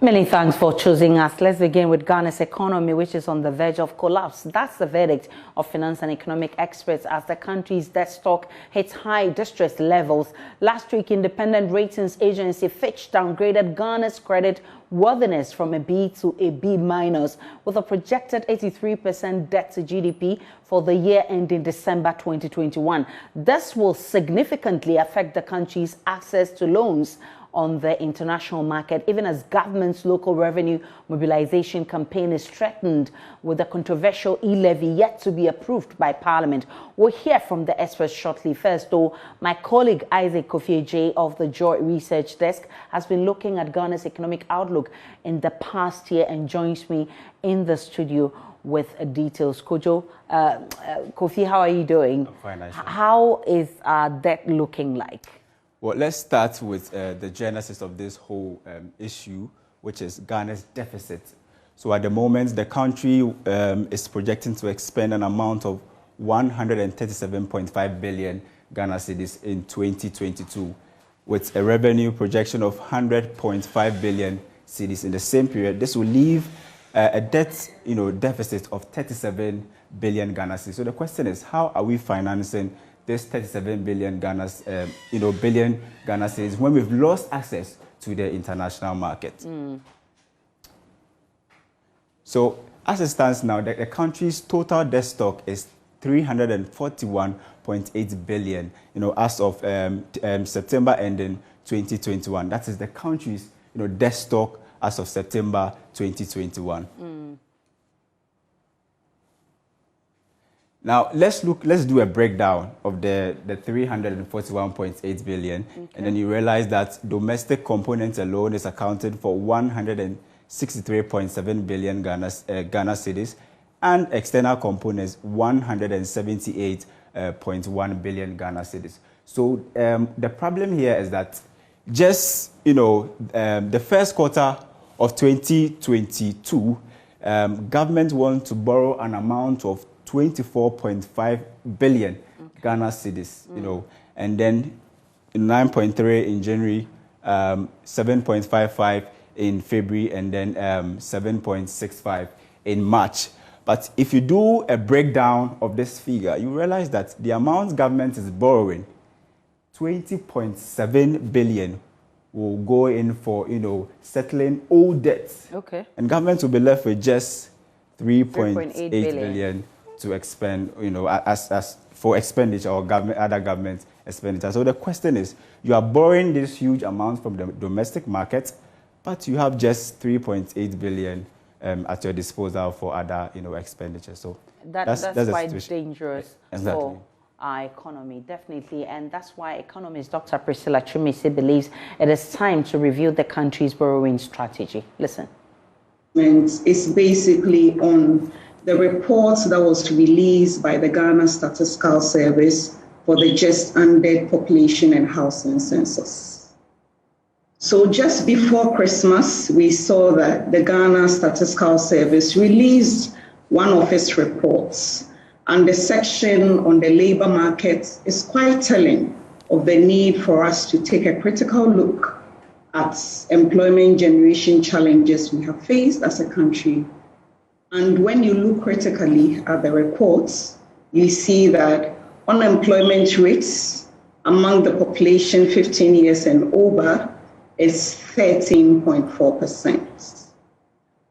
Many thanks for choosing us. Let's begin with Ghana's economy, which is on the verge of collapse. That's the verdict of finance and economic experts as the country's debt stock hits high distress levels. Last week, independent ratings agency Fitch downgraded Ghana's credit worthiness from a B to a B minus, with a projected 83% debt to GDP for the year ending December 2021. This will significantly affect the country's access to loans on the international market, even as government's local revenue mobilization campaign is threatened with the controversial e-levy yet to be approved by Parliament. We'll hear from the experts shortly. First, though, my colleague Isaac Kofi of the Joy Research Desk has been looking at Ghana's economic outlook in the past year and joins me in the studio with details. Kofi, how are you doing? I'm fine, Aisha. How is our debt looking like? Well, let's start with the genesis of this whole issue, which is Ghana's deficit. So at the moment, the country is projecting to expend an amount of 137.5 billion Ghana cedis in 2022, with a revenue projection of 100.5 billion cedis in the same period. This will leave a debt, deficit of 37 billion Ghana cedis. So the question is, how are we financing this 37 billion Ghana cedis when we've lost access to the international market? So as it stands now, the country's total debt stock is 341.8 billion, as of September ending 2021. That is the country's, debt stock as of September 2021. Now, let's do a breakdown of the 341.8 billion. Okay. And then you realize that domestic component alone is accounted for 163.7 billion Ghana cedis, and external components 178.1 billion Ghana cedis. So the problem here is that just, the first quarter of 2022, government wants to borrow an amount of 24.5 billion Ghana cedis, and then 9.3 in January, 7.55 in February, and then 7.65 in March. But if you do a breakdown of this figure, you realize that the amount government is borrowing, 20.7 billion, will go in for, settling old debts. Okay. And government will be left with just 3.8 billion to expend, as for expenditure or other government expenditure. So the question is, you are borrowing this huge amount from the domestic market, but you have just 3.8 billion at your disposal for other, expenditure. So that's quite dangerous for our economy, definitely. And that's why economist Dr. Priscilla Chumisi believes it is time to review the country's borrowing strategy. Listen. It's basically on the report that was released by the Ghana Statistical Service for the just ended population and housing census. So just before Christmas, we saw that the Ghana Statistical Service released one of its reports, and the section on the labor market is quite telling of the need for us to take a critical look at employment generation challenges we have faced as a country. And when you look critically at the reports, you see that unemployment rates among the population 15 years and over is 13.4%.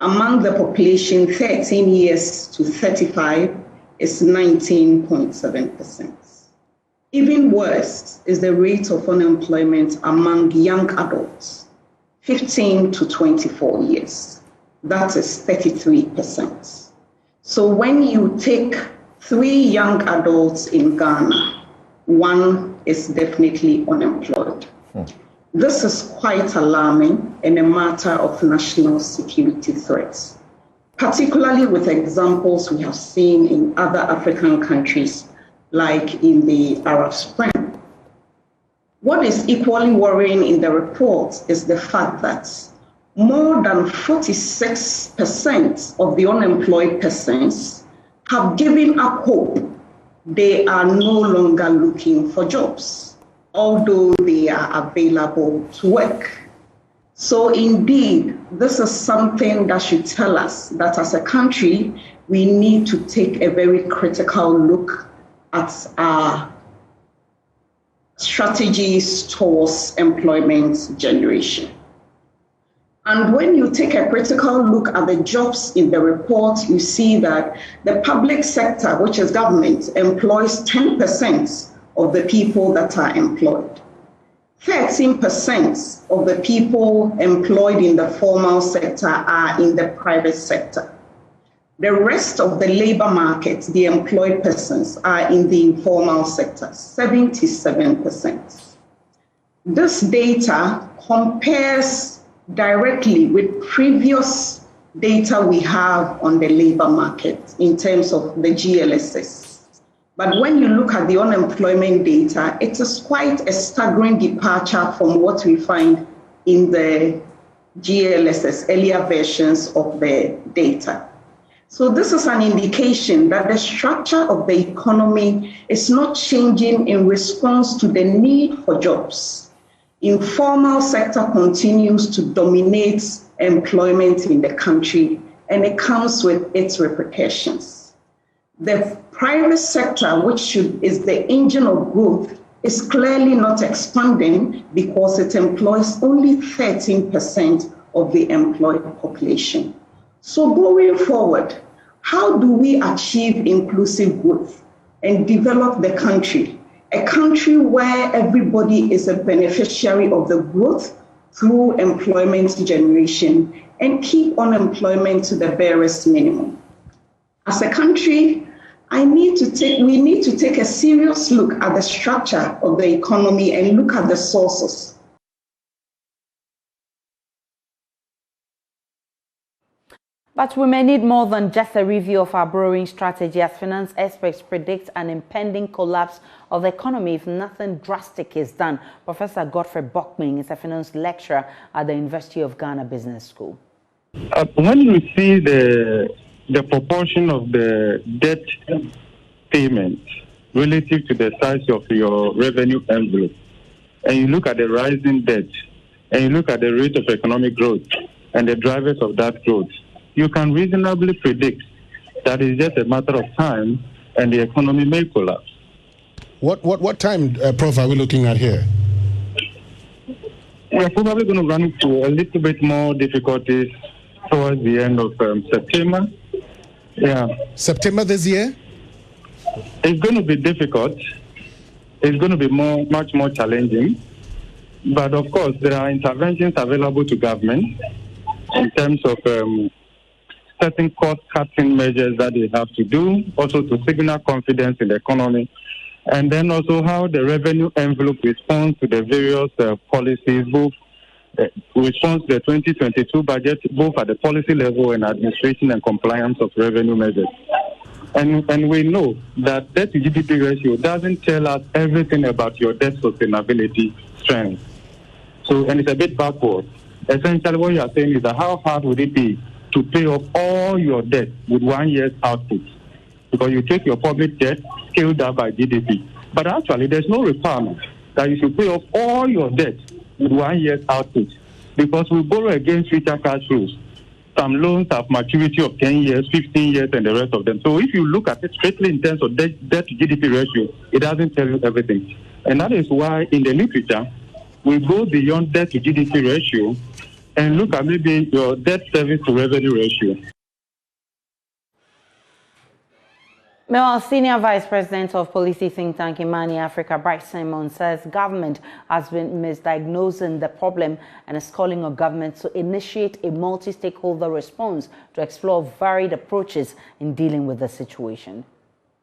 Among the population 13 years to 35 is 19.7%. Even worse is the rate of unemployment among young adults, 15 to 24 years. That is 33%. So when you take 3 young adults in Ghana, 1 is definitely unemployed. This is quite alarming and a matter of national security threats, particularly with examples we have seen in other African countries, like in the Arab Spring. What is equally worrying in the report is the fact that more than 46% of the unemployed persons have given up hope. They are no longer looking for jobs, although they are available to work. So indeed, this is something that should tell us that as a country, we need to take a very critical look at our strategies towards employment generation. And when you take a critical look at the jobs in the report, you see that the public sector, which is government, employs 10% of the people that are employed. 13% of the people employed in the formal sector are in the private sector. The rest of the labor market, the employed persons, are in the informal sector, 77%. This data compares directly with previous data we have on the labor market in terms of the GLSS. But when you look at the unemployment data, it is quite a staggering departure from what we find in the GLSS, earlier versions of the data. So this is an indication that the structure of the economy is not changing in response to the need for jobs. Informal sector continues to dominate employment in the country, and it comes with its repercussions. The private sector, which is the engine of growth, is clearly not expanding because it employs only 13% of the employed population. So going forward, how do we achieve inclusive growth and develop the country? A country where everybody is a beneficiary of the growth through employment generation and keep unemployment to the barest minimum. As a country, we need to take a serious look at the structure of the economy and look at the sources. But we may need more than just a review of our borrowing strategy, as finance experts predict an impending collapse of the economy if nothing drastic is done. Professor Godfrey Bockming is a finance lecturer at the University of Ghana Business School. When you see the proportion of the debt payment relative to the size of your revenue envelope, and you look at the rising debt, and you look at the rate of economic growth and the drivers of that growth, you can reasonably predict that it's just a matter of time and the economy may collapse. What time, Prof, are we looking at here? We're probably going to run into a little bit more difficulties towards the end of September. Yeah. September this year? It's going to be difficult. It's going to be much more challenging. But of course, there are interventions available to government in terms of certain cost-cutting measures that they have to do, also to signal confidence in the economy, and then also how the revenue envelope responds to the various policies, both response to the 2022 budget, both at the policy level and administration and compliance of revenue measures. And we know that debt to GDP ratio doesn't tell us everything about your debt sustainability strength. So, and it's a bit backward. Essentially, what you are saying is that how hard would it be to pay off all your debt with 1 year's output? Because you take your public debt, scale that by GDP. But actually, there's no requirement that you should pay off all your debt with 1 year's output, because we borrow against future cash flows. Some loans have maturity of 10 years, 15 years, and the rest of them. So if you look at it strictly in terms of debt to GDP ratio, it doesn't tell you everything. And that is why in the literature, we go beyond debt to GDP ratio and look at maybe your debt service to revenue ratio. Meanwhile, Senior Vice President of Policy Think Tank Imani Africa, Bright Simon, says government has been misdiagnosing the problem and is calling on government to initiate a multi-stakeholder response to explore varied approaches in dealing with the situation.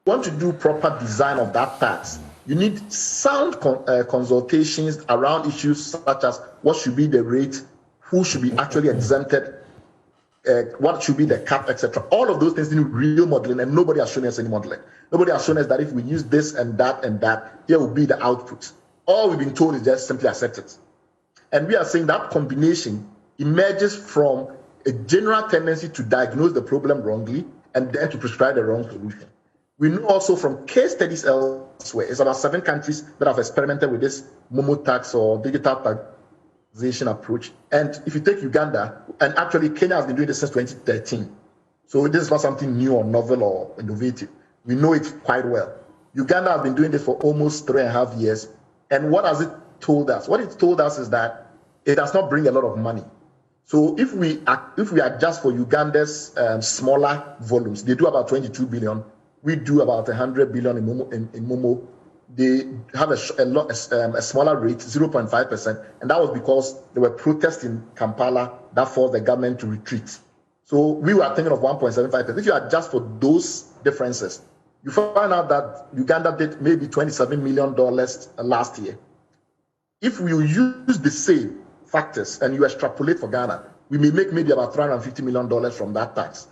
If you want to do proper design of that tax, you need sound consultations around issues such as what should be the rate, who should be actually exempted, what should be the cap, etc. All of those things need real modeling, and nobody has shown us any modeling. Nobody has shown us that if we use this and that, here will be the output. All we've been told is just simply accept it. And we are saying that combination emerges from a general tendency to diagnose the problem wrongly and then to prescribe the wrong solution. We know also from case studies elsewhere, it's about 7 countries that have experimented with this Momo tax or digital decolonization approach. And if you take Uganda, and actually Kenya has been doing this since 2013. So this is not something new or novel or innovative. We know it quite well. Uganda has been doing this for almost 3.5 years. And what has it told us? What it told us is that it does not bring a lot of money. So if we adjust for Uganda's smaller volumes, they do about 22 billion. We do about 100 billion in Momo. They have a smaller rate, 0.5%, and that was because there were protests in Kampala that forced the government to retreat. So we were thinking of 1.75%. If you adjust for those differences, you find out that Uganda did maybe $27 million last year. If we use the same factors and you extrapolate for Ghana, we may make maybe about $350 million from that tax.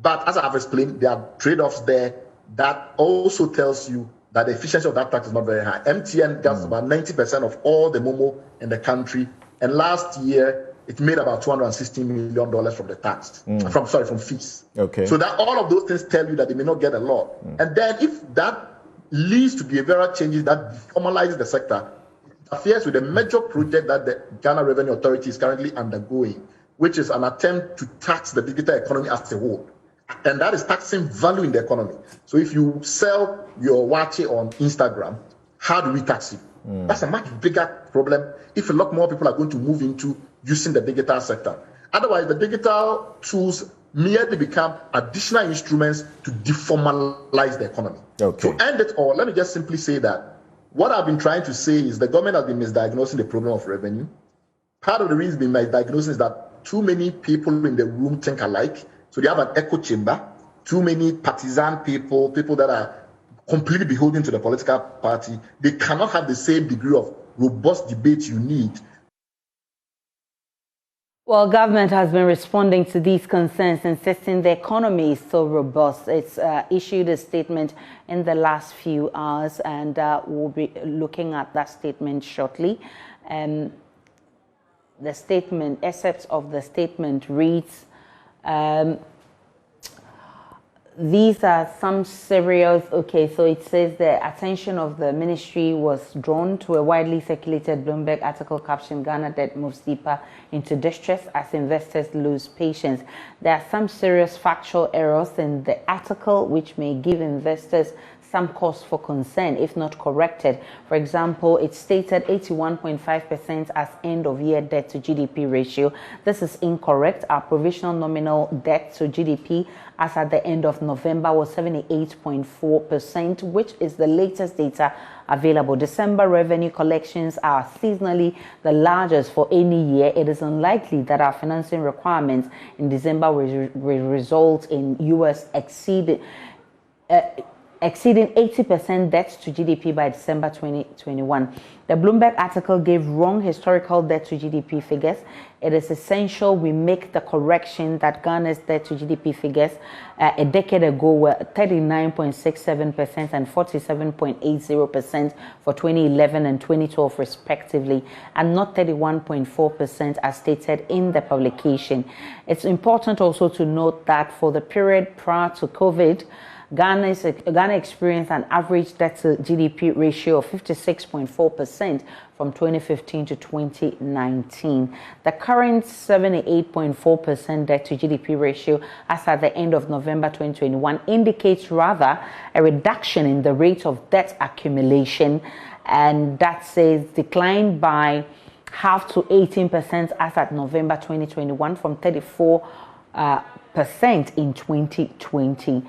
But as I've explained, there are trade-offs there that also tells you that the efficiency of that tax is not very high. MTN gets about 90% of all the Momo in the country, and last year it made about $260 million from the tax, from fees. Okay. So that all of those things tell you that they may not get a lot. And then if that leads to behavioral changes that formalizes the sector, it interferes with a major project that the Ghana Revenue Authority is currently undergoing, which is an attempt to tax the digital economy as a whole. And that is taxing value in the economy. So if you sell your watch on Instagram, how do we tax you? That's a much bigger problem if a lot more people are going to move into using the digital sector. Otherwise, the digital tools merely become additional instruments to deformalize the economy. Okay. To end it all, let me just simply say that what I've been trying to say is the government has been misdiagnosing the problem of revenue. Part of the reason being misdiagnosing is that too many people in the room think alike. So they have an echo chamber, too many partisan people that are completely beholden to the political party. They cannot have the same degree of robust debate you need. Well, government has been responding to these concerns, insisting the economy is so robust. It's issued a statement in the last few hours, and we'll be looking at that statement shortly. The statement, excerpts of the statement reads, these are some serious, so it says the attention of the ministry was drawn to a widely circulated Bloomberg article captioned Ghana debt moves deeper into distress as investors lose patience. There are some serious factual errors in the article which may give investors some cause for concern if not corrected. For example, it stated 81.5% as end-of-year debt to GDP ratio. This is incorrect. Our provisional nominal debt to GDP as at the end of November was 78.4%, which is the latest data available. December revenue collections are seasonally the largest for any year. It is unlikely that our financing requirements in December will result in US exceeding 80% debt to GDP by December 2021. The Bloomberg article gave wrong historical debt to GDP figures. It is essential we make the correction that Ghana's debt to GDP figures a decade ago were 39.67% and 47.80% for 2011 and 2012 respectively, and not 31.4% as stated in the publication. It's important also to note that for the period prior to COVID, Ghana experienced an average debt to GDP ratio of 56.4% from 2015 to 2019. The current 78.4% debt to GDP ratio as at the end of November 2021 indicates rather a reduction in the rate of debt accumulation, and that says declined by half to 18% as at November 2021 from 34% in 2020.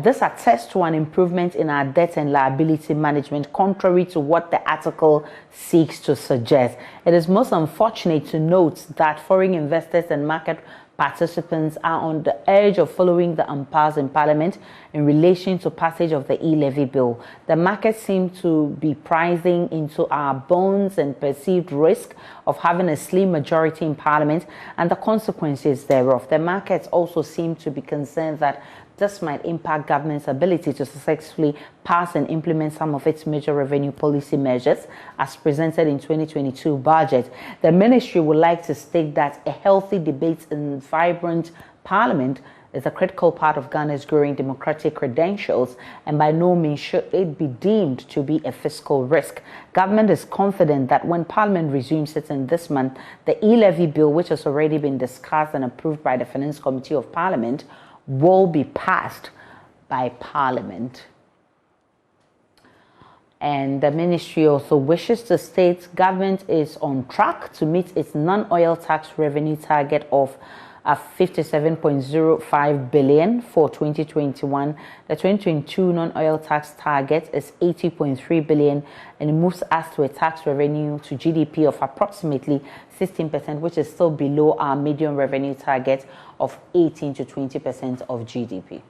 This attests to an improvement in our debt and liability management, contrary to what the article seeks to suggest. It is most unfortunate to note that foreign investors and market participants are on the edge of following the umpires in Parliament in relation to passage of the e-levy bill. The market seems to be pricing into our bonds and perceived risk of having a slim majority in Parliament and the consequences thereof. The markets also seem to be concerned that this might impact government's ability to successfully pass and implement some of its major revenue policy measures as presented in 2022 budget. The ministry would like to state that a healthy debate in vibrant Parliament is a critical part of Ghana's growing democratic credentials, and by no means should it be deemed to be a fiscal risk. Government is confident that when Parliament resumes sitting this month, the e-levy bill, which has already been discussed and approved by the Finance Committee of Parliament, will be passed by Parliament. And the ministry also wishes to state government is on track to meet its non-oil tax revenue target of 57.05 billion for 2021. The 2022 non-oil tax target is 80.3 billion, and it moves us to a tax revenue to GDP of approximately 16%, which is still below our median revenue target of 18 to 20% of GDP.